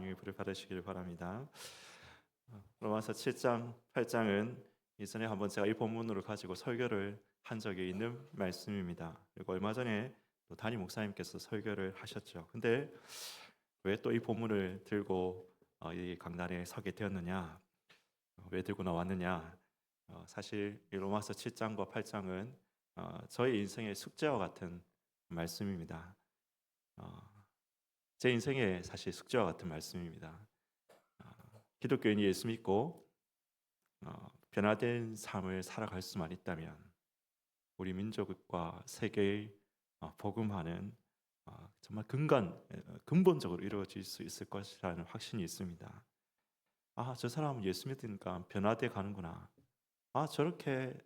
강의 부를 받으시길 바랍니다. 로마서 7장, 8장은 이전에 한번 제가 이 본문으로 가지고 설교를 한 적이 있는 말씀입니다. 그리고 얼마 전에 또 담임 목사님께서 설교를 하셨죠. 근데 왜 또 이 본문을 들고 이 강단에 서게 되었느냐? 왜 들고 나왔느냐? 사실 이 로마서 7장과 8장은 저희 인생의 숙제와 같은 말씀입니다. 어, 제 인생의 사실 숙제와 같은 말씀입니다. 기독교인이 예수 믿고 변화된 삶을 살아갈 수만 있다면 우리 민족과 세계의 복음화는 정말 근본적으로 이루어질 수 있을 것이라는 확신이 있습니다. 저 사람은 예수 믿으니까 변화돼 가는구나. 저렇게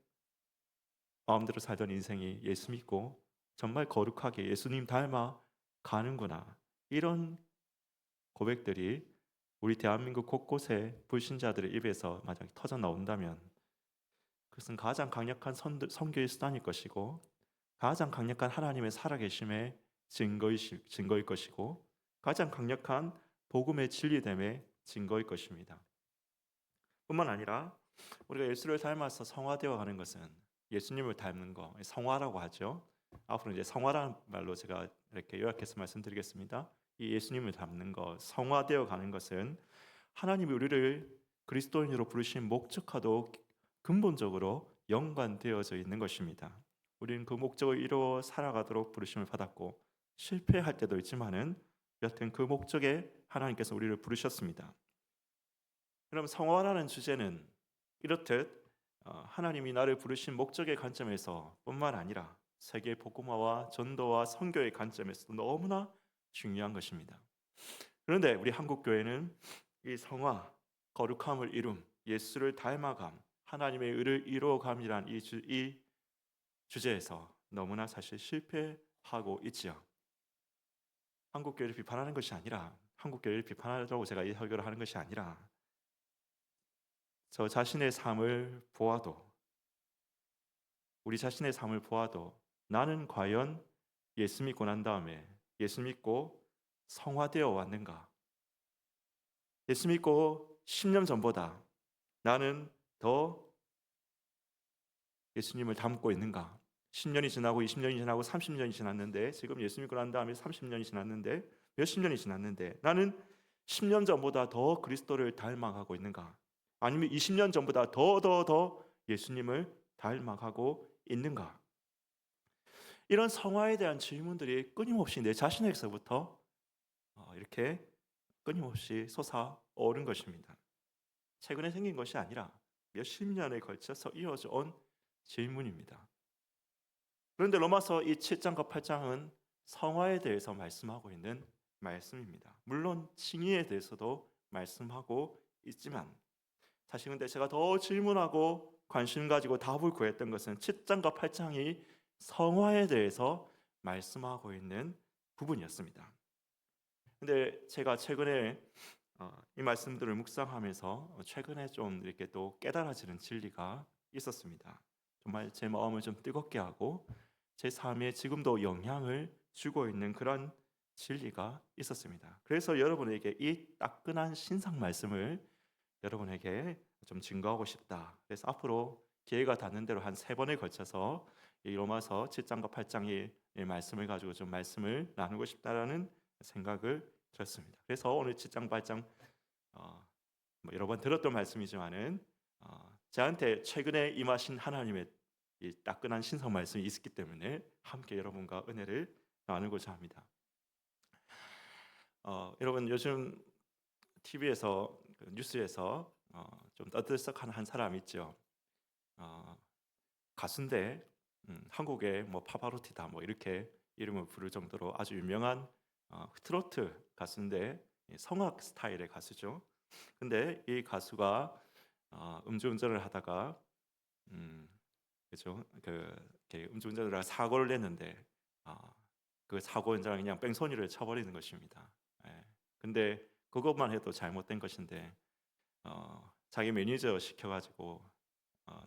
마음대로 살던 인생이 예수 믿고 정말 거룩하게 예수님 닮아 가는구나. 이런 고백들이 우리 대한민국 곳곳에 불신자들의 입에서 만약 터져 나온다면 그것은 가장 강력한 선교의 수단일 것이고 가장 강력한 하나님의 살아계심의 증거일 것이고 가장 강력한 복음의 진리됨의 증거일 것입니다. 뿐만 아니라 우리가 예수를 닮아서 성화되어 가는 것은 예수님을 닮는 거, 성화라고 하죠. 앞으로 이제 성화라는 말로 제가 이렇게 요약해서 말씀드리겠습니다. 이 예수님을 닮는 것, 성화되어 가는 것은 하나님이 우리를 그리스도인으로 부르신 목적과도 근본적으로 연관되어져 있는 것입니다. 우리는 그 목적을 이루어 살아가도록 부르심을 받았고 실패할 때도 있지만은 여튼 그 목적에 하나님께서 우리를 부르셨습니다. 그럼 성화라는 주제는 이렇듯 하나님이 나를 부르신 목적의 관점에서 뿐만 아니라 세계 복음화와 전도와 선교의 관점에서도 너무나 중요한 것입니다. 그런데 우리 한국 교회는 이 성화, 거룩함을 이룸, 예수를 닮아감, 하나님의 의를 이루어감이란 이 주제에서 너무나 사실 실패하고 있지요. 한국 교회를 비판하는 것이 아니라 한국 교회를 비판하려고 제가 이 설교를 하는 것이 아니라 저 자신의 삶을 보아도 우리 자신의 삶을 보아도 나는 과연 예수 믿고 난 다음에 예수 믿고 성화되어 왔는가? 예수 믿고 10년 전보다 나는 더 예수님을 닮고 있는가? 10년이 지나고 20년이 지나고 30년이 지났는데 지금 예수 믿고 난 다음에 30년이 지났는데 몇십 년이 지났는데 나는 10년 전보다 더 그리스도를 닮아가고 있는가? 아니면 20년 전보다 더 예수님을 닮아가고 있는가? 이런 성화에 대한 질문들이 끊임없이 내 자신에게서부터 이렇게 끊임없이 솟아오른 것입니다. 최근에 생긴 것이 아니라 몇십 년에 걸쳐서 이어져 온 질문입니다. 그런데 로마서 이 7장과 8장은 성화에 대해서 말씀하고 있는 말씀입니다. 물론 칭의에 대해서도 말씀하고 있지만 사실 근데 제가 더 질문하고 관심 가지고 답을 구했던 것은 7장과 8장이 성화에 대해서 말씀하고 있는 부분이었습니다. 근데 제가 최근에 이 말씀들을 묵상하면서 최근에 좀 이렇게 또 깨달아지는 진리가 있었습니다. 정말 제 마음을 좀 뜨겁게 하고 제 삶에 지금도 영향을 주고 있는 그런 진리가 있었습니다. 그래서 여러분에게 이 따끈한 신상 말씀을 여러분에게 좀 증거하고 싶다. 그래서 앞으로 기회가 닿는 대로 한 3번에 걸쳐서 이 로마서 7장과 8장의 말씀을 가지고 좀 말씀을 나누고 싶다라는 생각을 들었습니다. 그래서 오늘 7장 8장 여러 번 들었던 말씀이지만은 저한테 최근에 임하신 하나님의 이 따끈한 신성 말씀이 있기 때문에 함께 여러분과 은혜를 나누고자 합니다. 여러분 요즘 TV에서 뉴스에서 좀 떠들썩한 한 사람 있죠. 어, 가수인데 한국의 뭐 파바로티다 뭐 이렇게 이름을 부를 정도로 아주 유명한 트로트 가수인데 성악 스타일의 가수죠. 근데 이 가수가 음주운전을 하다가 그죠? 이렇게 음주운전을 하다가 사고를 냈는데 그 사고 현장을 그냥 뺑소니를 쳐버리는 것입니다. 예. 근데 그것만 해도 잘못된 것인데 자기 매니저 시켜가지고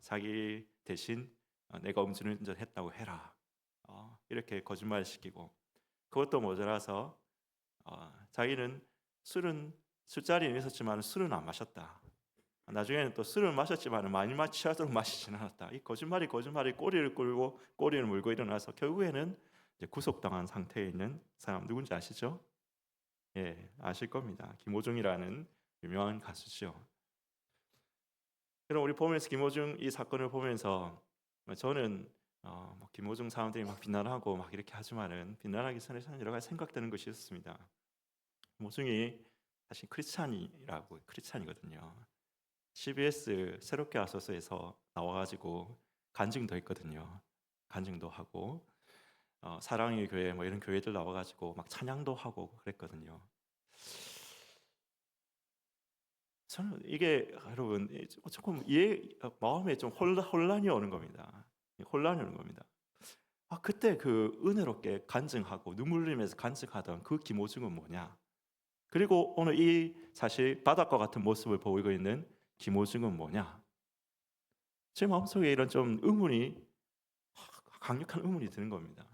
자기 대신 내가 음주운전했다고 해라. 이렇게 거짓말 시키고 그것도 모자라서 자기는 술은 술자리에 있었지만 술은 안 마셨다. 나중에는 또 술을 마셨지만 많이 취하도록 마시진 않았다. 이 거짓말이 꼬리를 끌고 꼬리를 물고 일어나서 결국에는 이제 구속당한 상태에 있는 사람 누군지 아시죠? 예, 아실 겁니다. 김호중이라는 유명한 가수죠. 그럼 우리 보면서 김호중 이 사건을 보면서 저는 뭐 김호중 사람들이 막 비난하고 막 이렇게 하지만은 비난하기 전에 저는 여러 가지 생각되는 것이 있었습니다. 김호중이 사실 크리스찬이거든요. CBS 새롭게 하소서에서 나와가지고 간증도 했거든요. 간증도 하고 사랑의 교회 뭐 이런 교회들 나와가지고 막 찬양도 하고 그랬거든요. 저는 이게 여러분 조금 마음에 좀 혼란이 오는 겁니다. 혼란이 오는 겁니다. 그때 그 은혜롭게 간증하고 눈물 흘리면서 간증하던 그 김호중은 뭐냐? 그리고 오늘 이 사실 바닥과 같은 모습을 보이고 있는 김호중은 뭐냐? 제 마음속에 이런 좀 의문이 강력한 의문이 드는 겁니다.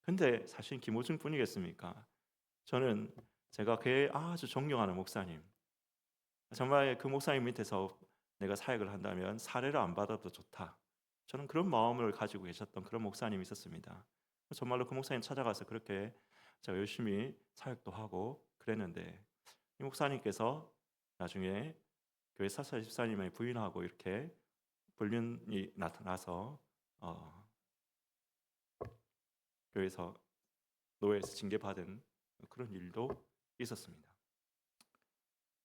근데 사실 김호중 뿐이겠습니까? 저는 제가 아주 존경하는 목사님, 정말 그 목사님 밑에서 내가 사역을 한다면 사례를 안 받아도 좋다. 저는 그런 마음을 가지고 계셨던 그런 목사님이 있었습니다. 정말로 그 목사님 찾아가서 그렇게 제가 열심히 사역도 하고 그랬는데 이 목사님께서 나중에 교회 사사 집사님의 부인하고 이렇게 불륜이 나타나서 교회에서 노예에서 징계받은 그런 일도 있었습니다.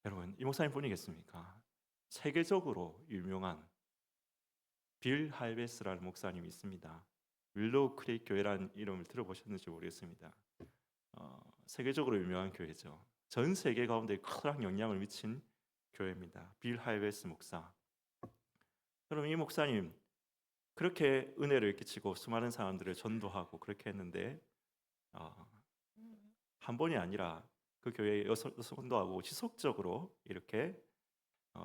여러분, 이 목사님 뿐이겠습니까? 세계적으로 유명한 빌 할베스라는 목사님이 있습니다. 윌로우 크릭 교회라는 이름을 들어보셨는지 모르겠습니다. 세계적으로 유명한 교회죠. 전 세계 가운데 큰 영향을 미친 교회입니다. 빌 할베스 목사. 그럼 이 목사님 그렇게 은혜를 끼치고 수많은 사람들을 전도하고 그렇게 했는데 한 번이 아니라 그 교회에 전도하고 지속적으로 이렇게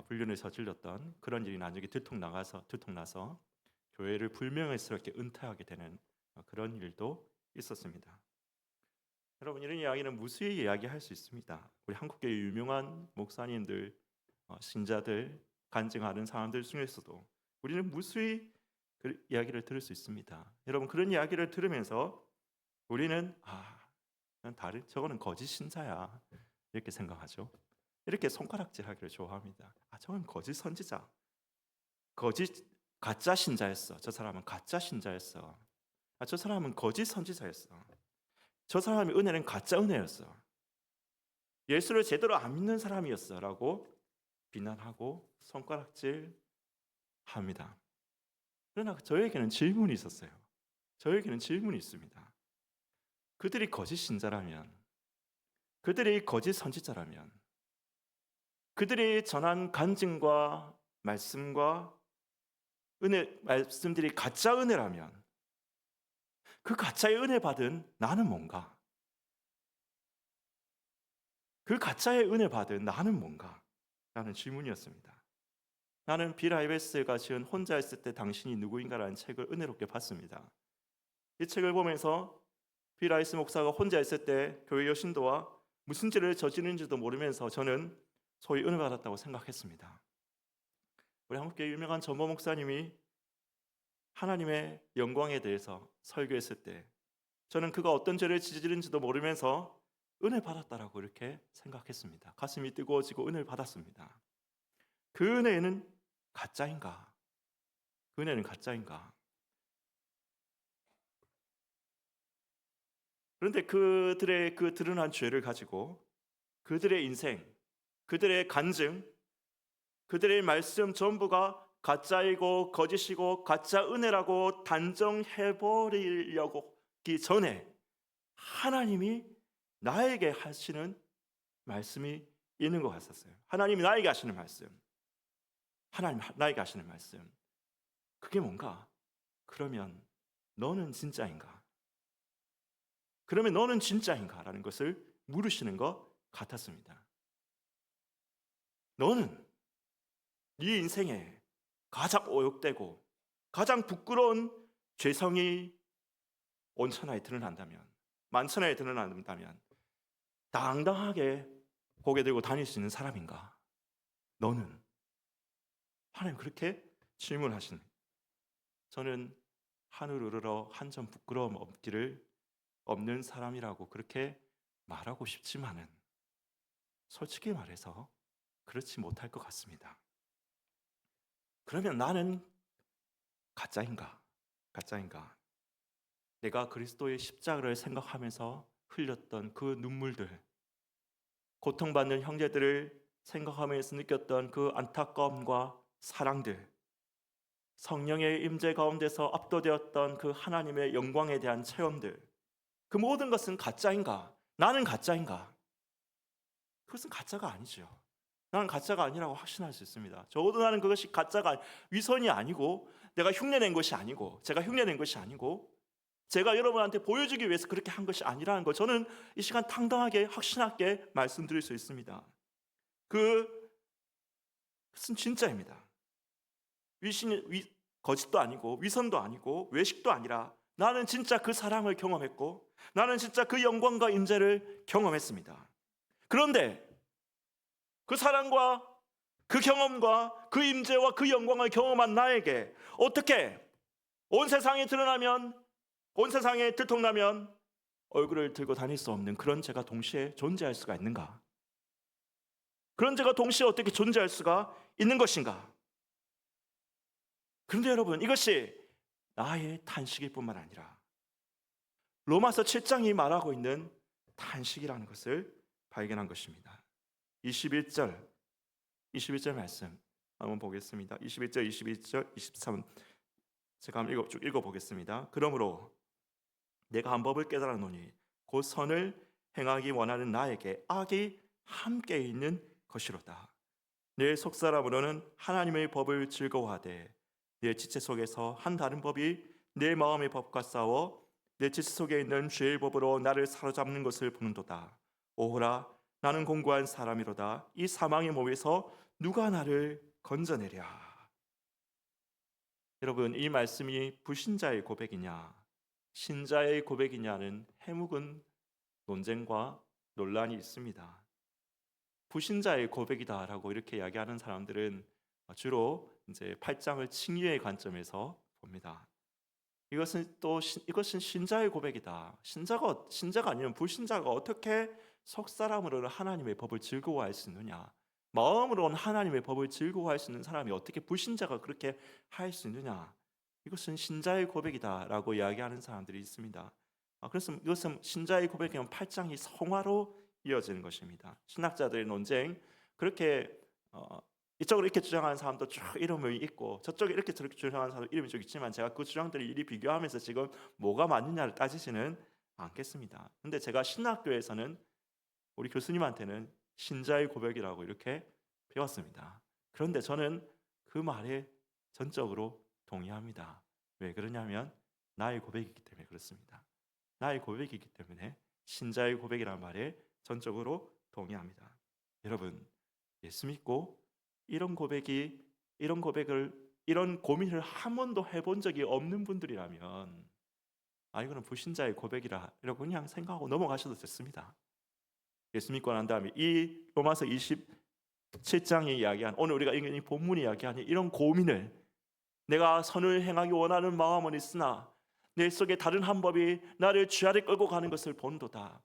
불륜을 저질렀던 그런 일이 나중에 들통나서 교회를 불명예스럽게 은퇴하게 되는 그런 일도 있었습니다. 여러분, 이런 이야기는 무수히 이야기할 수 있습니다. 우리 한국교회 유명한 목사님들, 신자들, 간증하는 사람들 중에서도 우리는 무수히 그 이야기를 들을 수 있습니다. 여러분, 그런 이야기를 들으면서 우리는 저거는 거짓 신자야 이렇게 생각하죠. 이렇게 손가락질하기를 좋아합니다. 저건 거짓 선지자, 거짓 가짜 신자였어. 저 사람은 가짜 신자였어. 저 사람은 거짓 선지자였어. 저 사람의 은혜는 가짜 은혜였어. 예수를 제대로 안 믿는 사람이었어라고 비난하고 손가락질 합니다. 그러나 저에게는 질문이 있었어요. 저에게는 질문이 있습니다. 그들이 거짓 신자라면, 그들이 거짓 선지자라면, 그들이 전한 간증과 말씀과 말씀들이 가짜 은혜라면 그 가짜의 은혜 받은 나는 뭔가? 그 가짜의 은혜 받은 나는 뭔가? 라는 질문이었습니다. 나는 빌 하이베스가 지은 혼자 있을 때 당신이 누구인가라는 책을 은혜롭게 봤습니다. 이 책을 보면서 빌 하이베스 목사가 혼자 있을 때 교회 여신도와 무슨 죄를 저지른지도 모르면서 저는 소위 은혜 받았다고 생각했습니다. 우리 한국교회 유명한 전모 목사님이 하나님의 영광에 대해서 설교했을 때 저는 그가 어떤 죄를 저지른지도 모르면서 은혜 받았다라고 이렇게 생각했습니다. 가슴이 뜨거워지고 은혜를 받았습니다. 그 은혜는 가짜인가? 그 은혜는 가짜인가? 그런데 그들의 그 드러난 죄를 가지고 그들의 인생, 그들의 간증, 그들의 말씀 전부가 가짜이고 거짓이고 가짜 은혜라고 단정해버리려고 하기 전에 하나님이 나에게 하시는 말씀이 있는 것 같았어요. 하나님이 나에게 하시는 말씀, 하나님 나에게 하시는 말씀, 그게 뭔가? 그러면 너는 진짜인가? 그러면 너는 진짜인가? 라는 것을 물으시는 것 같았습니다. 너는 네 인생에 가장 오욕되고 가장 부끄러운 죄성이 온천하에 드러난다면, 만천하에 드러난다면 당당하게 고개 들고 다닐 수 있는 사람인가? 너는? 하나님 그렇게 질문하십니다. 저는 하늘 우러러 한 점 부끄러움 없는 사람이라고 그렇게 말하고 싶지만은 솔직히 말해서 그렇지 못할 것 같습니다. 그러면 나는 가짜인가? 가짜인가? 내가 그리스도의 십자가를 생각하면서 흘렸던 그 눈물들, 고통받는 형제들을 생각하면서 느꼈던 그 안타까움과 사랑들, 성령의 임재 가운데서 압도되었던 그 하나님의 영광에 대한 체험들, 그 모든 것은 가짜인가? 나는 가짜인가? 그것은 가짜가 아니죠. 나는 가짜가 아니라고 확신할 수 있습니다. 적어도 나는 그것이 가짜가 위선이 아니고 내가 흉내낸 것이 아니고 제가 흉내낸 것이 아니고 제가 여러분한테 보여주기 위해서 그렇게 한 것이 아니라는 것, 저는 이 시간 당당하게 확신하게 말씀드릴 수 있습니다. 그것은 진짜입니다. 거짓도 아니고 위선도 아니고 외식도 아니라 나는 진짜 그 사랑을 경험했고 나는 진짜 그 영광과 임재를 경험했습니다. 그런데 그 사랑과 그 경험과 그 임재와 그 영광을 경험한 나에게 어떻게 온 세상에 드러나면, 온 세상에 들통나면 얼굴을 들고 다닐 수 없는 그런 죄가 동시에 존재할 수가 있는가? 그런 죄가 동시에 어떻게 존재할 수가 있는 것인가? 그런데 여러분, 이것이 나의 탄식일 뿐만 아니라 로마서 7장이 말하고 있는 탄식이라는 것을 발견한 것입니다. 21절 말씀 한번 보겠습니다. 21절, 22절, 23 제가 한번 쭉 읽어보겠습니다. 그러므로 내가 한 법을 깨달았노니 곧 선을 행하기 원하는 나에게 악이 함께 있는 것이로다. 내 속사람으로는 하나님의 법을 즐거워하되 내 지체 속에서 한 다른 법이 내 마음의 법과 싸워 내 지체 속에 있는 죄의 법으로 나를 사로잡는 것을 보는도다. 오호라, 나는 공고한 사람이로다. 이 사망의 몸에서 누가 나를 건져내랴. 여러분, 이 말씀이 불신자의 고백이냐 신자의 고백이냐는 해묵은 논쟁과 논란이 있습니다. 불신자의 고백이다라고 이렇게 이야기하는 사람들은 주로 이제 8장을 칭의의 관점에서 봅니다. 이것은 신자의 고백이다. 신자가 아니면 불신자가 어떻게 속사람으로는 하나님의 법을 즐거워할 수 있느냐? 마음으로는 하나님의 법을 즐거워할 수 있는 사람이 어떻게 불신자가 그렇게 할 수 있느냐? 이것은 신자의 고백이다라고 이야기하는 사람들이 있습니다. 그래서 이것은 신자의 고백이면 8장이 성화로 이어지는 것입니다. 신학자들의 논쟁, 그렇게 이쪽으로 이렇게 주장하는 사람도 쭉 이름이 있고 저쪽에 이렇게 저렇게 주장하는 사람도 이름이 쭉 있지만 제가 그 주장들을 이리 비교하면서 지금 뭐가 맞느냐를 따지지는 않겠습니다. 근데 제가 신학교에서는 우리 교수님한테는 신자의 고백이라고 이렇게 배웠습니다. 그런데 저는 그 말에 전적으로 동의합니다. 왜 그러냐면 나의 고백이기 때문에 그렇습니다. 나의 고백이기 때문에 신자의 고백이라는 말에 전적으로 동의합니다. 여러분, 예수 믿고 이런 고민을 한 번도 해본 적이 없는 분들이라면 이거는 불신자의 고백이라 이러고 그냥 생각하고 넘어가셔도 됐습니다. 예수 믿고 난 다음에 이 로마서 27장에 이야기한 오늘 우리가 읽은 이 본문이 이야기하는 이런 고민을 내가 선을 행하기 원하는 마음은 있으나 내 속에 다른 한 법이 나를 죄아래 끌고 가는 것을 본도다.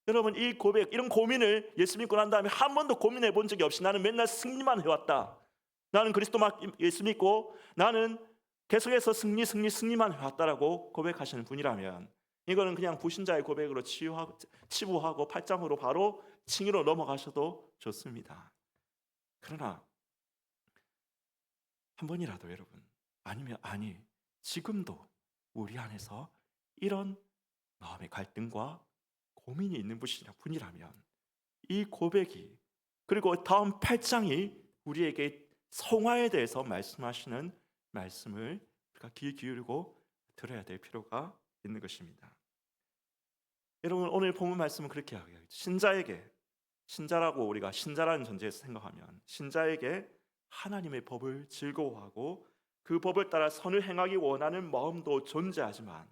여러분, 이 고백, 이런 고민을 예수 믿고 난 다음에 한 번도 고민해 본 적이 없이 나는 맨날 승리만 해왔다. 나는 그리스도 예수 믿고 나는 계속해서 승리만 해왔다라고 고백하시는 분이라면 이거는 그냥 불신자의 고백으로 치부하고 8장으로 바로 칭의로 넘어가셔도 좋습니다. 그러나 한 번이라도 여러분, 아니면 지금도 우리 안에서 이런 마음의 갈등과 고민이 있는 분이라면 이 고백이 그리고 다음 8장이 우리에게 성화에 대해서 말씀하시는 말씀을 우리가 귀 기울이고 들어야 될 필요가 있는 것입니다. 여러분, 오늘 본문 말씀은 그렇게 이야기해요. 신자라고 우리가 신자라는 전제에서 생각하면 신자에게 하나님의 법을 즐거워하고 그 법을 따라 선을 행하기 원하는 마음도 존재하지만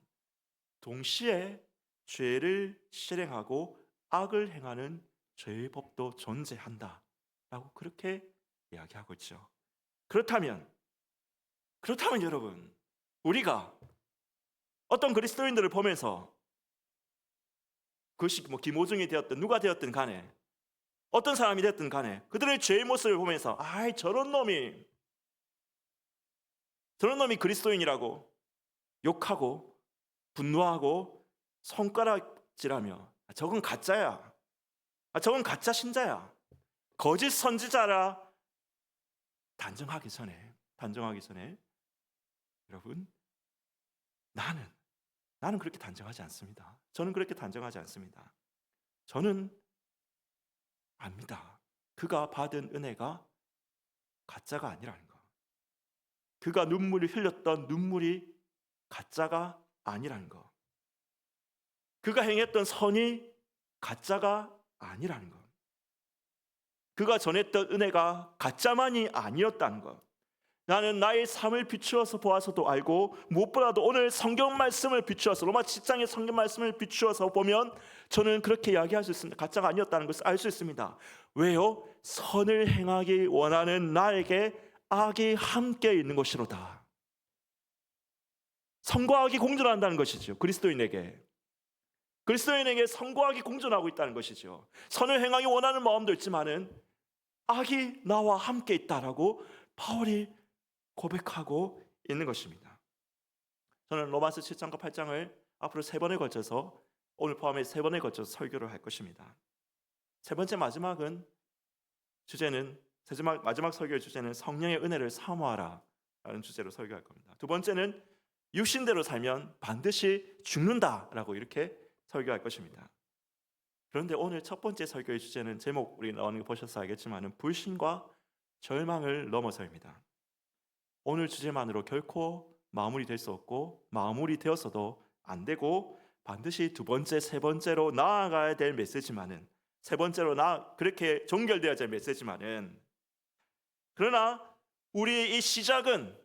동시에 죄를 실행하고 악을 행하는 죄의 법도 존재한다라고 그렇게 이야기하고 있죠. 그렇다면 여러분, 우리가 어떤 그리스도인들을 보면서 그것이 뭐 김호중이 되었든 누가 되었든 간에 어떤 사람이 되었든 간에 그들의 죄의 모습을 보면서 아이 저런 놈이 그리스도인이라고 욕하고 분노하고 손가락질하며 저건 가짜야. 저건 가짜 신자야. 거짓 선지자라 단정하기 전에 여러분, 나는 그렇게 단정하지 않습니다. 저는 그렇게 단정하지 않습니다. 저는 압니다. 그가 받은 은혜가 가짜가 아니라는 거. 그가 눈물을 흘렸던 눈물이 가짜가 아니라는 거. 그가 행했던 선이 가짜가 아니라는 것. 그가 전했던 은혜가 가짜만이 아니었다는 것. 나는 나의 삶을 비추어서 보아서도 알고 무엇보다도 오늘 성경 말씀을 비추어서 로마 7장의 성경 말씀을 비추어서 보면 저는 그렇게 이야기할 수 있습니다. 가짜가 아니었다는 것을 알 수 있습니다. 왜요? 선을 행하기 원하는 나에게 악이 함께 있는 것이로다. 선과 악이 공존한다는 것이죠. 그리스도인에게 선과 악이 공존하고 있다는 것이죠. 선을 행하기 원하는 마음도 있지만은 악이 나와 함께 있다라고 바울이 고백하고 있는 것입니다. 저는 로마서 7장과 8장을 앞으로 3번에 걸쳐서 오늘 포함해 3번에 걸쳐서 설교를 할 것입니다. 세 번째 마지막 설교의 주제는 성령의 은혜를 사모하라 라는 주제로 설교할 겁니다. 두 번째는 육신대로 살면 반드시 죽는다라고 이렇게 설교할 것입니다. 그런데 오늘 첫 번째 설교의 주제는 제목 우리 나오는 거 보셔서 알겠지만 불신과 절망을 넘어서입니다. 오늘 주제만으로 결코 마무리될 수 없고 마무리되어서도 안 되고 반드시 두 번째, 세 번째로 나아가야 될 메시지만은 그렇게 종결되어야 될 메시지만은 그러나 우리의 이 시작은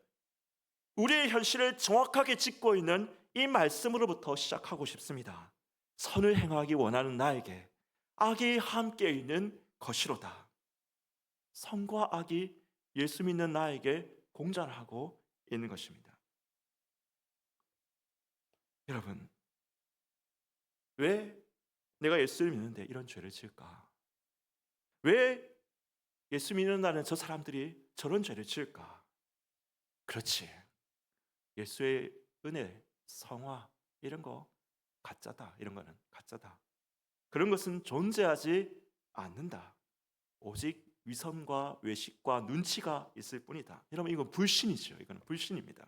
우리의 현실을 정확하게 짚고 있는 이 말씀으로부터 시작하고 싶습니다. 선을 행하기 원하는 나에게 악이 함께 있는 것이로다. 선과 악이 예수 믿는 나에게 공존하고 있는 것입니다. 여러분, 왜 내가 예수를 믿는데 이런 죄를 지을까? 왜 예수 믿는 나는 저 사람들이 저런 죄를 지을까? 그렇지. 예수의 은혜, 성화 이런 거 가짜다. 이런 거는 가짜다. 그런 것은 존재하지 않는다. 오직 위선과 외식과 눈치가 있을 뿐이다. 여러분 이건 불신이죠. 이건 불신입니다.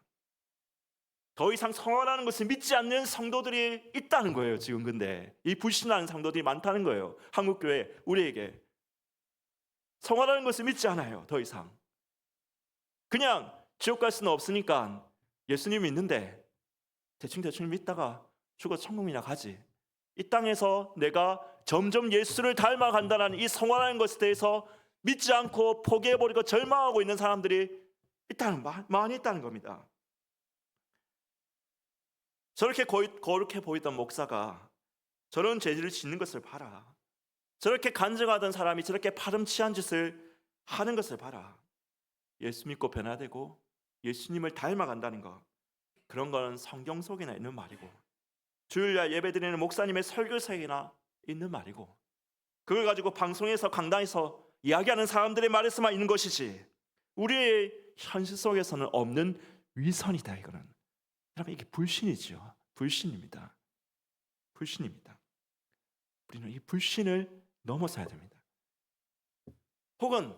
더 이상 성화라는 것을 믿지 않는 성도들이 있다는 거예요. 지금 근데 이 불신하는 성도들이 많다는 거예요. 한국교회 우리에게 성화라는 것을 믿지 않아요. 더 이상 그냥 지옥 갈 수는 없으니까 예수님 믿는데 대충 믿다가 죽어 천국이나 가지. 이 땅에서 내가 점점 예수를 닮아간다는 이 성화라는 것에 대해서 믿지 않고 포기해버리고 절망하고 있는 사람들이 많이 있다는 겁니다. 저렇게 거룩해 보이던 목사가 저런 죄를 짓는 것을 봐라. 저렇게 간증하던 사람이 저렇게 파렴치한 짓을 하는 것을 봐라. 예수 믿고 변화되고 예수님을 닮아간다는 것, 그런 거는 성경 속에나 있는 말이고 주일날 예배드리는 목사님의 설교서에나 있는 말이고 그걸 가지고 방송에서 강당에서 이야기하는 사람들의 말에서만 있는 것이지 우리의 현실 속에서는 없는 위선이다. 이거는 여러분 이게 불신이죠. 불신입니다. 우리는 이 불신을 넘어서야 됩니다. 혹은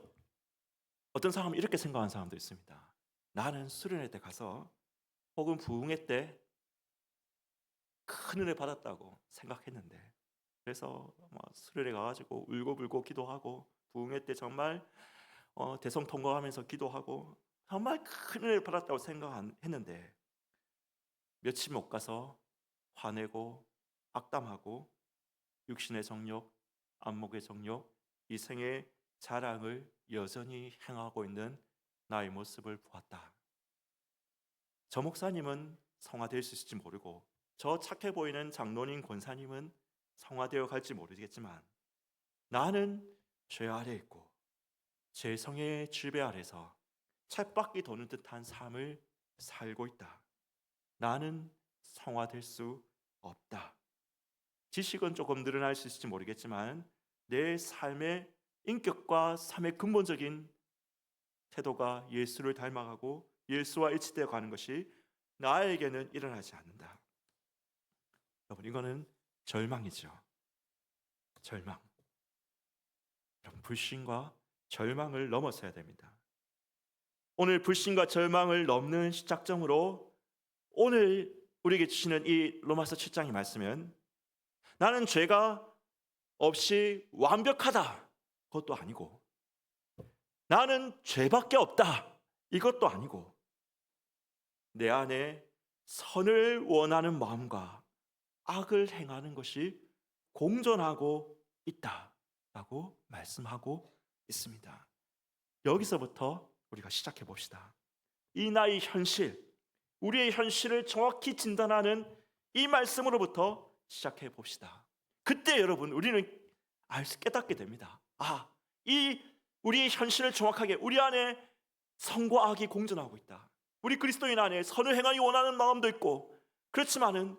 어떤 사람은 이렇게 생각하는 사람도 있습니다. 나는 수련회 때 가서 혹은 부흥회 때 큰 은혜 받았다고 생각했는데 그래서 수련회 가가지고 울고불고 기도하고 부흥회 때 정말 대성통곡하면서 기도하고 정말 큰 은혜를 받았다고 생각했는데 며칠 못 가서 화내고 악담하고 육신의 정욕, 안목의 정욕, 이생의 자랑을 여전히 행하고 있는 나의 모습을 보았다. 저 목사님은 성화될 수 있을지 모르고 저 착해 보이는 장로님 권사님은 성화되어 갈지 모르겠지만 나는 죄 아래 있고 죄성의 지배 아래서 쳇바퀴 도는 듯한 삶을 살고 있다. 나는 성화될 수 없다. 지식은 조금 늘어날 수 있을지 모르겠지만 내 삶의 인격과 삶의 근본적인 태도가 예수를 닮아가고 예수와 일치되어 가는 것이 나에게는 일어나지 않는다. 여러분, 이거는 절망이죠. 절망. 여러분, 불신과 절망을 넘어서야 됩니다. 오늘 불신과 절망을 넘는 시작점으로 오늘 우리에게 주시는 이 로마서 7장의 말씀은 나는 죄가 없이 완벽하다, 그것도 아니고 나는 죄밖에 없다, 이것도 아니고 내 안에 선을 원하는 마음과 악을 행하는 것이 공존하고 있다라고 말씀하고 있습니다. 여기서부터 우리가 시작해 봅시다. 이 나의 현실, 우리의 현실을 정확히 진단하는 이 말씀으로부터 시작해 봅시다. 그때 여러분, 우리는 깨닫게 됩니다. 이 우리의 현실을 정확하게, 우리 안에 선과 악이 공존하고 있다. 우리 그리스도인 안에 선을 행하기 원하는 마음도 있고, 그렇지만은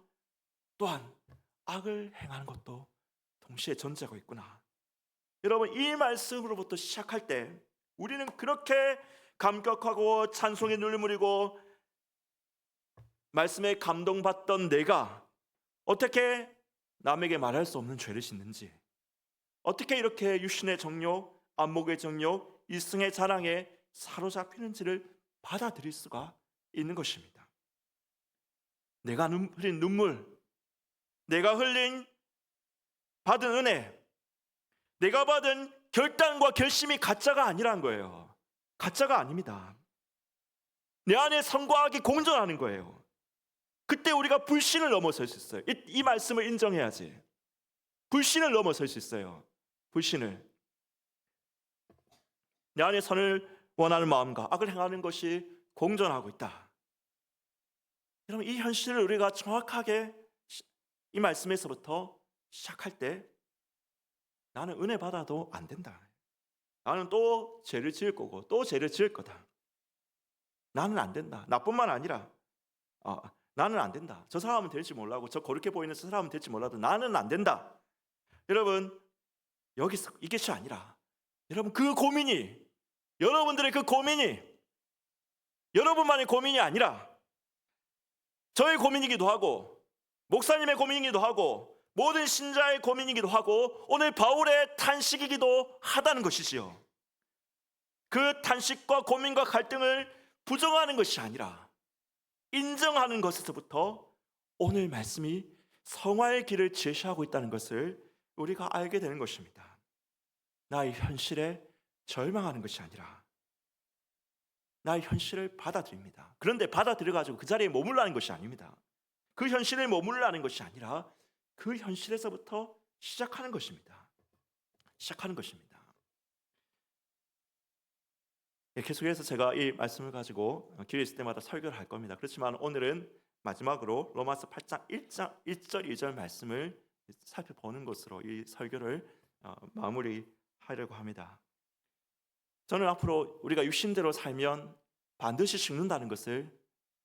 또한 악을 행하는 것도 동시에 존재하고 있구나. 여러분, 이 말씀으로부터 시작할 때 우리는 그렇게 감격하고 찬송에 눈물이고 말씀에 감동받던 내가 어떻게 남에게 말할 수 없는 죄를 짓는지, 어떻게 이렇게 육신의 정욕, 안목의 정욕, 이승의 자랑에 사로잡히는지를 받아들일 수가 있는 것입니다. 내가 흘린 눈물, 내가 받은 은혜, 내가 받은 결단과 결심이 가짜가 아니란 거예요. 가짜가 아닙니다. 내 안에 선과 악이 공존하는 거예요. 그때 우리가 불신을 넘어설 수 있어요. 이 말씀을 인정해야지. 불신을 넘어설 수 있어요. 불신을. 내 안에 선을 원하는 마음과 악을 행하는 것이 공존하고 있다. 여러분, 이 현실을 우리가 정확하게 이 말씀에서부터 시작할 때 나는 은혜 받아도 안 된다. 나는 또 죄를 지을 거고 또 죄를 지을 거다. 나는 안 된다. 나뿐만 아니라 나는 안 된다. 저 사람은 될지 몰라도, 저 거룩해 보이는 저 사람은 될지 몰라도 나는 안 된다. 여러분, 여기서 이것이 아니라 여러분, 그 고민이, 여러분들의 그 고민이 여러분만의 고민이 아니라 저의 고민이기도 하고 목사님의 고민이기도 하고 모든 신자의 고민이기도 하고 오늘 바울의 탄식이기도 하다는 것이지요. 그 탄식과 고민과 갈등을 부정하는 것이 아니라 인정하는 것에서부터 오늘 말씀이 성화의 길을 제시하고 있다는 것을 우리가 알게 되는 것입니다. 나의 현실에 절망하는 것이 아니라 나의 현실을 받아들입니다. 그런데 받아들여가지고 그 자리에 머물라는 것이 아닙니다. 그 현실에 머물라는 것이 아니라 그 현실에서부터 시작하는 것입니다. 시작하는 것입니다. 계속해서 제가 이 말씀을 가지고 길에 있을 때마다 설교를 할 겁니다. 그렇지만 오늘은 마지막으로 로마서 8장 1절 2절 말씀을 살펴보는 것으로 이 설교를 마무리하려고 합니다. 저는 앞으로 우리가 육신대로 살면 반드시 죽는다는 것을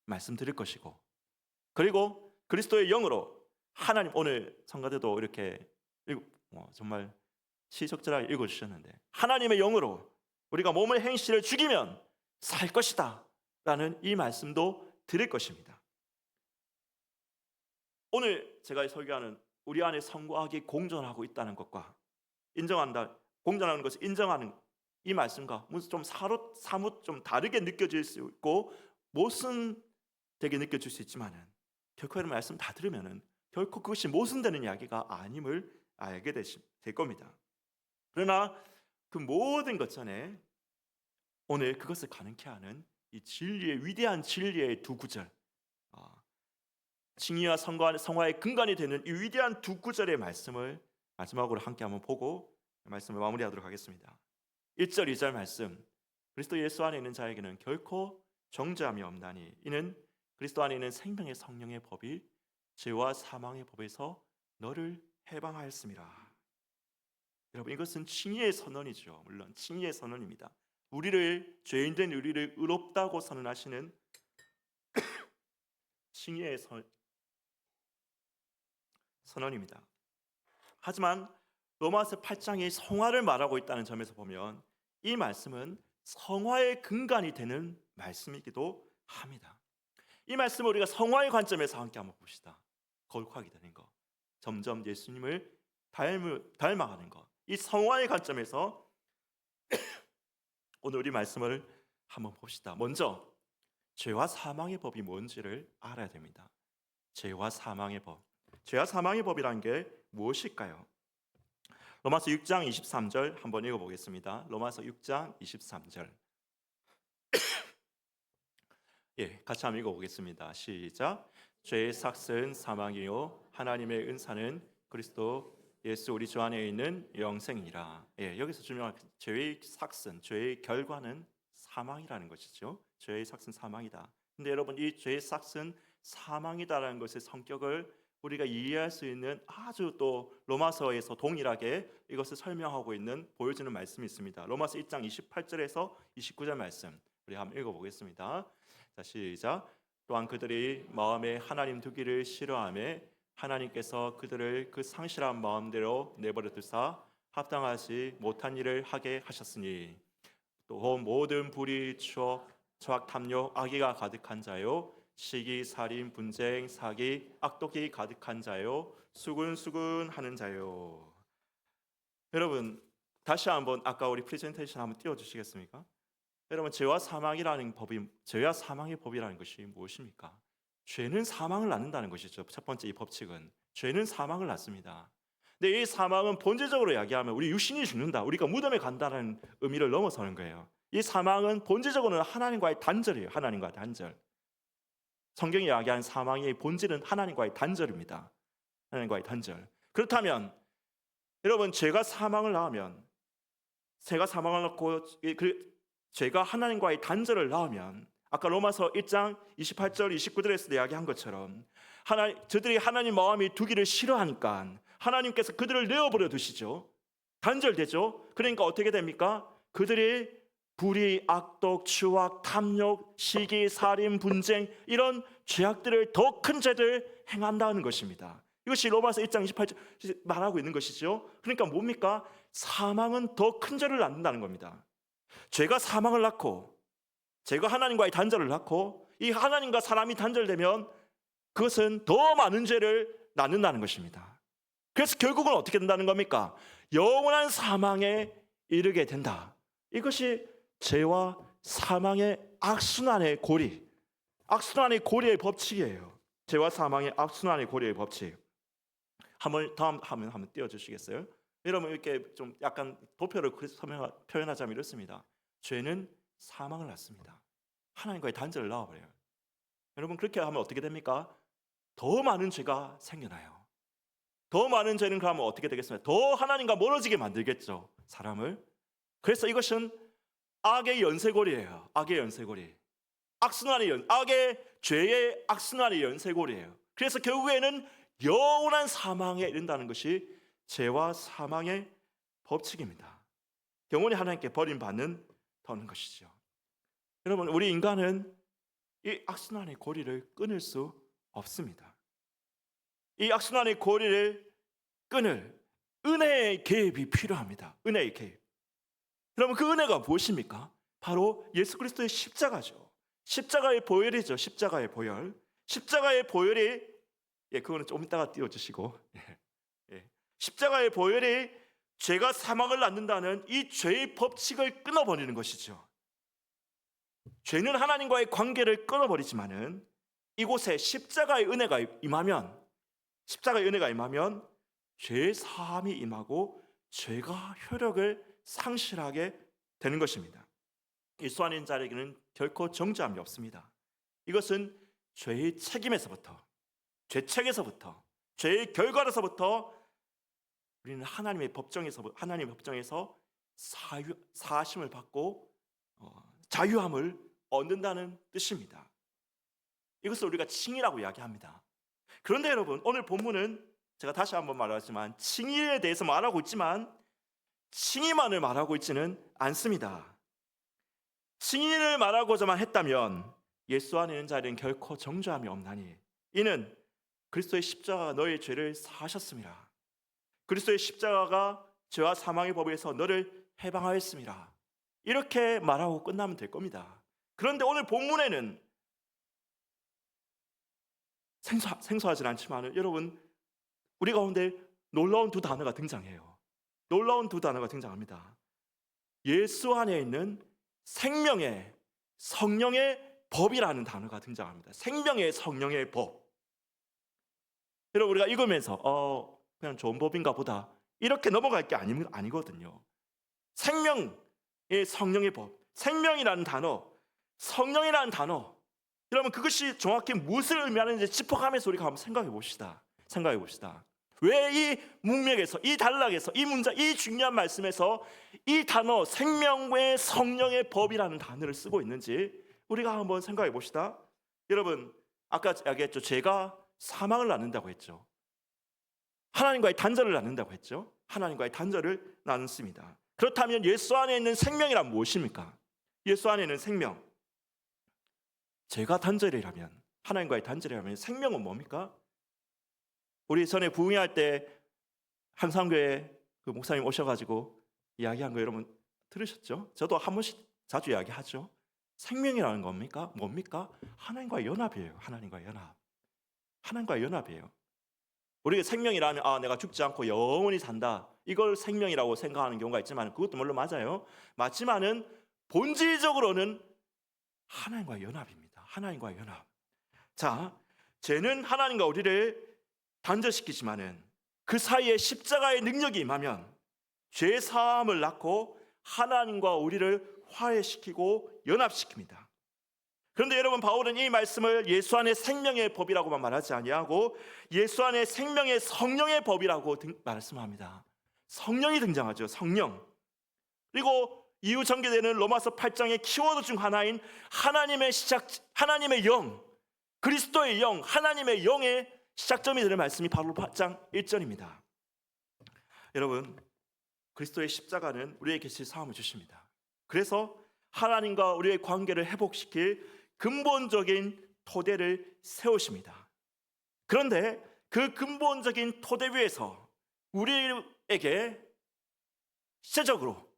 말씀드릴 것이고, 그리고 그리스도의 영으로 하나님, 오늘 성가대도 이렇게 정말 시적절하게 읽어주셨는데, 하나님의 영으로 우리가 몸의 행실을 죽이면 살 것이다 라는 이 말씀도 드릴 것입니다. 오늘 제가 설교하는 우리 안에 선과 악이 공존하고 있다는 것과 인정한다, 공존하는 것을 인정하는 이 말씀과 좀 사뭇 좀 다르게 느껴질 수 있고 모순되게 느껴질 수 있지만은 결코 이런 말씀 다 들으면은 결코 그것이 모순되는 이야기가 아님을 알게 될 겁니다. 그러나 그 모든 것 전에 오늘 그것을 가능케 하는 이 진리의 위대한 진리의 두 구절, 칭의와 성화의 근간이 되는 이 위대한 두 구절의 말씀을 마지막으로 함께 한번 보고 말씀을 마무리하도록 하겠습니다. 1절 2절 말씀, 그리스도 예수 안에 있는 자에게는 결코 정죄함이 없나니 이는 그리스도 안에 있는 생명의 성령의 법이 죄와 사망의 법에서 너를 해방하였습니다. 여러분, 이것은 칭의의 선언이죠. 물론 칭의의 선언입니다. 우리를, 죄인된 우리를 의롭다고 선언하시는 칭의의 선언입니다. 하지만 로마서 8장이 성화를 말하고 있다는 점에서 보면 이 말씀은 성화의 근간이 되는 말씀이기도 합니다. 이 말씀을 우리가 성화의 관점에서 함께 한번 봅시다. 거룩하게 되는 것, 점점 예수님을 닮아가는 것, 이 성화의 관점에서 오늘 우리 말씀을 한번 봅시다. 먼저 죄와 사망의 법이 뭔지를 알아야 됩니다. 죄와 사망의 법. 죄와 사망의 법이란 게 무엇일까요? 로마서 6장 23절 한번 읽어보겠습니다. 로마서 6장 23절. 같이 한번 읽어보겠습니다. 시작. 죄의 삭은 사망이요 하나님의 은사는 그리스도 예수 우리 주 안에 있는 영생이라. 여기서 중요한 죄의 삭은, 죄의 결과는 사망이라는 것이죠. 죄의 삭은 사망이다. 근데 여러분, 이 죄의 삭은 사망이다라는 것의 성격을 우리가 이해할 수 있는 아주 또 로마서에서 동일하게 이것을 설명하고 있는 보여주는 말씀이 있습니다. 로마서 1장 28절에서 29절 말씀 우리 한번 읽어보겠습니다. 자, 시작. 또한 그들이 마음에 하나님 두기를 싫어하며 하나님께서 그들을 그 상실한 마음대로 내버려 두사 합당하지 못한 일을 하게 하셨으니 또 모든 불의, 추억, 저악, 탐욕, 악의가 가득한 자요 시기, 살인, 분쟁, 사기, 악독이 가득한 자요 수근수근하는 자요. 여러분, 다시 한번 아까 우리 프레젠테이션 한번 띄워주시겠습니까? 여러분, 죄와 사망의 법이라는 것이 무엇입니까? 죄는 사망을 낳는다는 것이죠. 첫 번째 이 법칙은 죄는 사망을 낳습니다. 근데 이 사망은 본질적으로 이야기하면 우리 육신이 죽는다, 우리가 무덤에 간다는 의미를 넘어서는 거예요. 이 사망은 본질적으로는 하나님과의 단절이에요. 하나님과의 단절. 성경이 이야기하는 사망의 본질은 하나님과의 단절입니다. 하나님과의 단절. 그렇다면 여러분, 죄가 사망을 낳으면, 죄가 사망을 낳고 죄가 하나님과의 단절을 낳으면 아까 로마서 1장 28절 29절에서 이야기한 것처럼 저들이 하나님 마음이 두기를 싫어하니까 하나님께서 그들을 내어버려 두시죠. 단절되죠. 그러니까 어떻게 됩니까? 그들이 불의, 악독, 추악, 탐욕, 시기, 살인, 분쟁 이런 죄악들을, 더 큰 죄들 행한다는 것입니다. 이것이 로마서 1장 28절 말하고 있는 것이죠. 그러니까 뭡니까? 사망은 더 큰 죄를 낳는다는 겁니다. 죄가 사망을 낳고, 죄가 하나님과의 단절을 낳고, 이 하나님과 사람이 단절되면 그것은 더 많은 죄를 낳는다는 것입니다. 그래서 결국은 어떻게 된다는 겁니까? 영원한 사망에 이르게 된다. 이것이 죄와 사망의 악순환의 고리, 악순환의 고리의 법칙이에요. 죄와 사망의 악순환의 고리의 법칙. 다음 화면 한번 띄워주시겠어요? 여러분, 이렇게 좀 약간 도표를 표현하자면 이렇습니다. 죄는 사망을 낳습니다. 하나님과의 단절을 낳아버려요. 여러분, 그렇게 하면 어떻게 됩니까? 더 많은 죄가 생겨나요. 더 많은 죄는 그러면 어떻게 되겠습니까? 더 하나님과 멀어지게 만들겠죠, 사람을. 그래서 이것은 악의 연쇄고리예요. 악의 연쇄고리. 악의 죄의 악순환의 연쇄고리예요. 그래서 결국에는 영원한 사망에 이른다는 것이 죄와 사망의 법칙입니다. 영원히 하나님께 버림받는 더는 것이죠. 여러분, 우리 인간은 이 악순환의 고리를 끊을 수 없습니다. 이 악순환의 고리를 끊을 은혜의 개입이 필요합니다. 은혜의 개입. 여러분, 그 은혜가 무엇입니까? 바로 예수 그리스도의 십자가죠. 십자가의 보혈이죠. 십자가의 보혈. 십자가의 보혈이 그거는 좀 이따가 띄워주시고, 십자가의 보혈이 죄가 사망을 낳는다는 이 죄의 법칙을 끊어버리는 것이죠. 죄는 하나님과의 관계를 끊어버리지만은 이곳에 십자가의 은혜가 임하면 죄의 사함이 임하고 죄가 효력을 상실하게 되는 것입니다. 예수 안에 있는 자에게는 결코 정죄함이 없습니다. 이것은 죄의 책임에서부터, 죄책에서부터, 죄의 결과로서부터 우리는 하나님의 법정에서 사하심을 받고 자유함을 얻는다는 뜻입니다. 이것을 우리가 칭의라고 이야기합니다. 그런데 여러분, 오늘 본문은 제가 다시 한번 말하지만 칭의에 대해서 말하고 있지만 칭의만을 말하고 있지는 않습니다. 칭의를 말하고자만 했다면 예수 안에 있는 자들은 결코 정죄함이 없나니 이는 그리스도의 십자가가 너의 죄를 사하셨습니다. 그리스도의 십자가가 죄와 사망의 법에서 너를 해방하였습니다. 이렇게 말하고 끝나면 될 겁니다. 그런데 오늘 본문에는 생소하진 않지만 여러분, 우리 가운데 놀라운 두 단어가 등장해요. 놀라운 두 단어가 등장합니다. 예수 안에 있는 생명의 성령의 법이라는 단어가 등장합니다. 생명의 성령의 법. 여러분, 우리가 읽으면서 그냥 좋은 법인가 보다 이렇게 넘어갈 게 아니거든요. 생명의 성령의 법, 생명이라는 단어, 성령이라는 단어, 여러분 그것이 정확히 무엇을 의미하는지 짚어가면서 우리가 한번 생각해 봅시다. 왜 이 문맥에서, 이 단락에서, 이 문장, 이 중요한 말씀에서 이 단어 생명의 성령의 법이라는 단어를 쓰고 있는지 우리가 한번 생각해 봅시다. 여러분, 아까 이야기했죠. 죄가 사망을 낳는다고 했죠. 하나님과의 단절을 낳는다고 했죠. 하나님과의 단절을 낳습니다. 그렇다면 예수 안에 있는 생명이란 무엇입니까? 예수 안에 있는 생명, 죄가 단절이라면, 하나님과의 단절이라면 생명은 뭡니까? 우리 전에 부흥회할 때 한상교회 그 목사님 오셔가지고 이야기한 거 여러분 들으셨죠? 저도 한 번씩 자주 이야기하죠. 생명이라는 겁니까? 뭡니까? 하나님과의 연합이에요. 하나님과의 연합이에요. 우리가 생명이라면 내가 죽지 않고 영원히 산다, 이걸 생명이라고 생각하는 경우가 있지만 그것도 물론 맞아요. 맞지만은 본질적으로는 하나님과의 연합입니다. 하나님과의 연합. 자, 죄는 하나님과 우리를 단절시키지만은 그 사이에 십자가의 능력이 임하면 죄 사함을 낳고 하나님과 우리를 화해시키고 연합시킵니다. 그런데 여러분, 바울은 이 말씀을 예수 안의 생명의 법이라고만 말하지 아니하고 예수 안의 생명의 성령의 법이라고 말씀합니다. 성령이 등장하죠. 성령. 그리고 이후 전개되는 로마서 8장의 키워드 중 하나인 하나님의 영, 그리스도의 영, 하나님의 영의 시작점이 되는 말씀이 바로 8장 1절입니다. 여러분, 그리스도의 십자가는 우리에게 사함을 주십니다. 그래서 하나님과 우리의 관계를 회복시킬 근본적인 토대를 세우십니다. 그런데 그 근본적인 토대 위에서 우리에게 시대적으로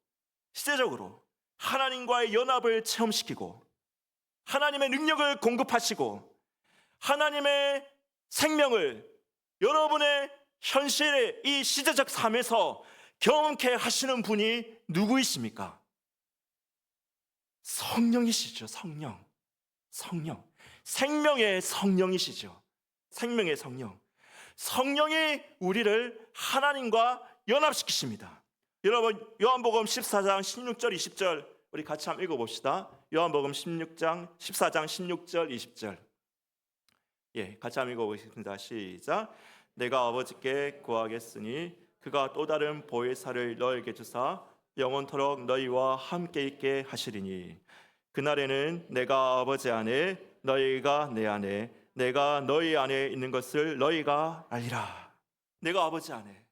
하나님과의 연합을 체험시키고 하나님의 능력을 공급하시고 하나님의 생명을 여러분의 현실의 이 시대적 삶에서 경험케 하시는 분이 누구이십니까? 성령이시죠. 성령. 생명의 성령이시죠. 생명의 성령. 성령이 우리를 하나님과 연합시키십니다. 여러분, 요한복음 14장 16절 20절 우리 같이 한번 읽어봅시다. 요한복음 14장 16절 20절. 같이 한번 읽어보겠습니다. 시작. 내가 아버지께 구하겠으니 그가 또 다른 보혜사를 너에게 주사 영원토록 너희와 함께 있게 하시리니 그날에는 내가 아버지 안에 너희가 내 안에 내가 너희 안에 있는 것을 너희가 알리라. 내가 아버지 안에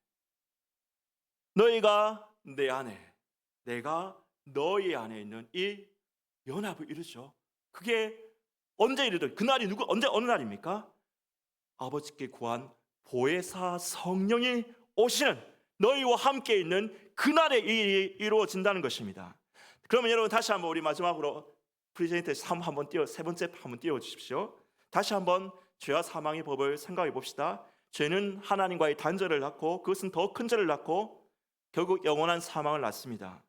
너희가 내 안에 내가 너희 안에 있는 이 연합을 이루죠. 그게 언제 이르든 그날이 어느 날입니까? 아버지께 구한 보혜사 성령이 오시는 너희와 함께 있는 그날에 일이 이루어진다는 것입니다. 그러면 여러분 다시 한번 우리 마지막으로 프리젠테이션 세 번째 한번 띄워 주십시오. 다시 한번 죄와 사망의 법을 생각해 봅시다. 죄는 하나님과의 단절을 낳고 그것은 더 큰 죄를 낳고 결국 영원한 사망을 낳습니다.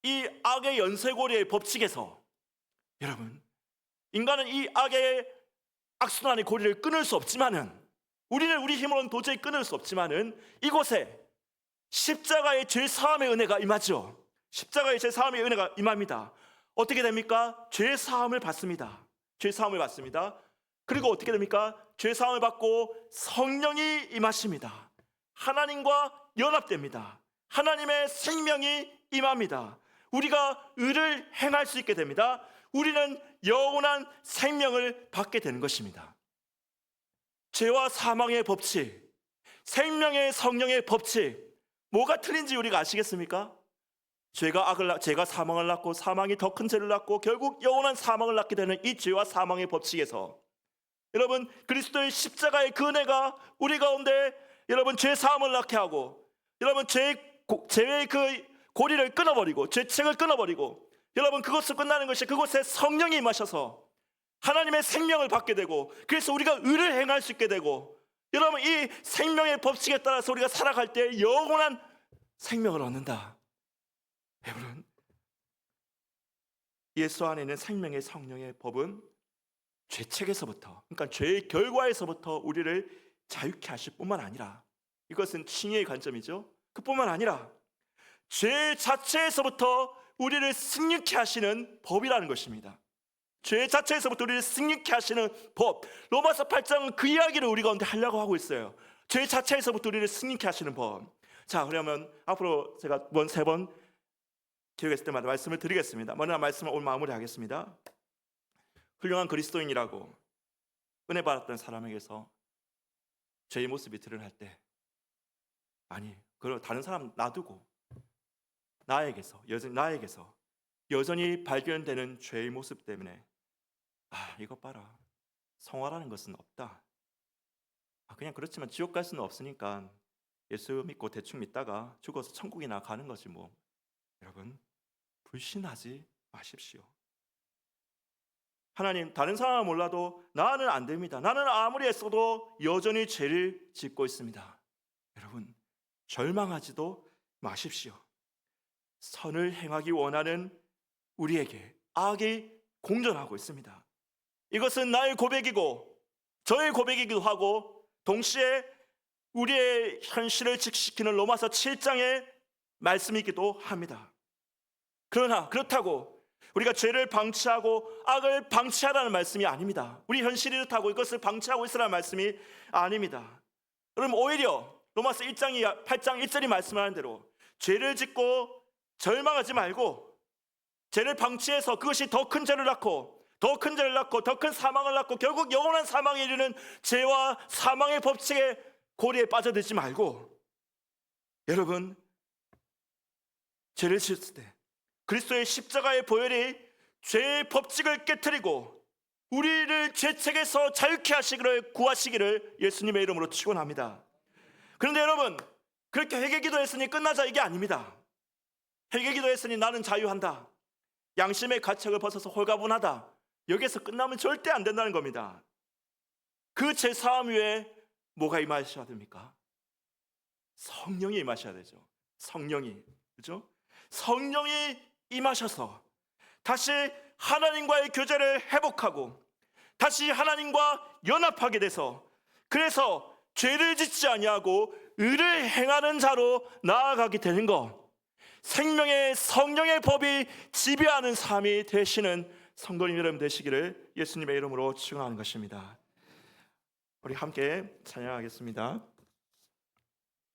이 악의 연쇄고리의 법칙에서 여러분, 인간은 이 악의 악순환의 고리를 끊을 수 없지만은 우리는 우리 힘으로는 도저히 끊을 수 없지만은 이곳에 십자가의 죄 사함의 은혜가 임하죠. 십자가의 죄 사함의 은혜가 임합니다. 어떻게 됩니까? 죄 사함을 받습니다. 그리고 어떻게 됩니까? 죄 사함을 받고 성령이 임하십니다. 하나님과 연합됩니다. 하나님의 생명이 임합니다. 우리가 의를 행할 수 있게 됩니다. 우리는 영원한 생명을 받게 되는 것입니다. 죄와 사망의 법칙, 생명의 성령의 법칙, 뭐가 틀린지 우리가 아시겠습니까? 죄가 사망을 낳고 사망이 더 큰 죄를 낳고 결국 영원한 사망을 낳게 되는 이 죄와 사망의 법칙에서 여러분 그리스도의 십자가의 그 은혜가 우리 가운데 여러분 죄 사함을 낳게 하고 여러분 죄의 그 고리를 끊어버리고 죄책을 끊어버리고 여러분 그것을 끝나는 것이 그곳에 성령이 임하셔서 하나님의 생명을 받게 되고 그래서 우리가 의를 행할 수 있게 되고 여러분 이 생명의 법칙에 따라서 우리가 살아갈 때 영원한 생명을 얻는다. 여러분 예수 안에 있는 생명의 성령의 법은 죄책에서부터 그러니까 죄의 결과에서부터 우리를 자유케 하실 뿐만 아니라 이것은 칭의의 관점이죠. 그뿐만 아니라 죄 자체에서부터 우리를 승리케 하시는 법이라는 것입니다. 죄 자체에서부터 우리를 승리케 하시는 법. 로마서 8장은 그 이야기를 우리 가운데 하려고 하고 있어요. 죄 자체에서부터 우리를 승리케 하시는 법. 자, 그러면 앞으로 제가 세 번 기회했을 때마다 말씀을 드리겠습니다. 먼저 말씀을 오늘 마무리하겠습니다. 훌륭한 그리스도인이라고 은혜 받았던 사람에게서 죄의 모습이 드러날 때 아니, 그걸 다른 사람 놔두고 나에게서 여전히 발견되는 죄의 모습 때문에 이것 봐라. 성화라는 것은 없다. 그냥 그렇지만 지옥 갈 수는 없으니까 예수 믿고 대충 믿다가 죽어서 천국이나 가는 거지 뭐. 여러분 불신하지 마십시오. 하나님 다른 사람은 몰라도 나는 안 됩니다. 나는 아무리 애써도 여전히 죄를 짓고 있습니다. 여러분 절망하지도 마십시오. 선을 행하기 원하는 우리에게 악이 공존하고 있습니다. 이것은 나의 고백이고 저의 고백이기도 하고 동시에 우리의 현실을 직시키는 로마서 7장의 말씀이기도 합니다. 그러나 그렇다고 우리가 죄를 방치하고 악을 방치하라는 말씀이 아닙니다. 우리 현실이 이렇다고 이것을 방치하고 있으라는 말씀이 아닙니다. 여러분 오히려 로마서 8장 1절이 말씀하는 대로 죄를 짓고 절망하지 말고 죄를 방치해서 그것이 더 큰 죄를 낳고 더 큰 죄를 낳고 더 큰 사망을 낳고 결국 영원한 사망에 이르는 죄와 사망의 법칙의 고리에 빠져들지 말고 여러분 죄를 지었을 때 그리스도의 십자가의 보혈이 죄의 법칙을 깨트리고 우리를 죄책에서 자유케 하시기를 구하시기를 예수님의 이름으로 축원합니다. 그런데 여러분 그렇게 회개기도했으니 끝나자 이게 아닙니다. 회개기도했으니 나는 자유한다. 양심의 가책을 벗어서 홀가분하다. 여기에서 끝나면 절대 안 된다는 겁니다. 그 제사함 위에 뭐가 임하셔야 됩니까? 성령이 임하셔야 되죠. 성령이, 그죠? 성령이 임하셔서 다시 하나님과의 교제를 회복하고 다시 하나님과 연합하게 돼서 그래서 죄를 짓지 아니하고 의를 행하는 자로 나아가게 되는 것. 생명의 성령의 법이 지배하는 삶이 되시는 성도님 여러분 되시기를 예수님의 이름으로 축원하는 것입니다. 우리 함께 찬양하겠습니다.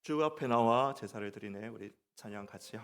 주 앞에 나와 제사를 드리네. 우리 찬양 같이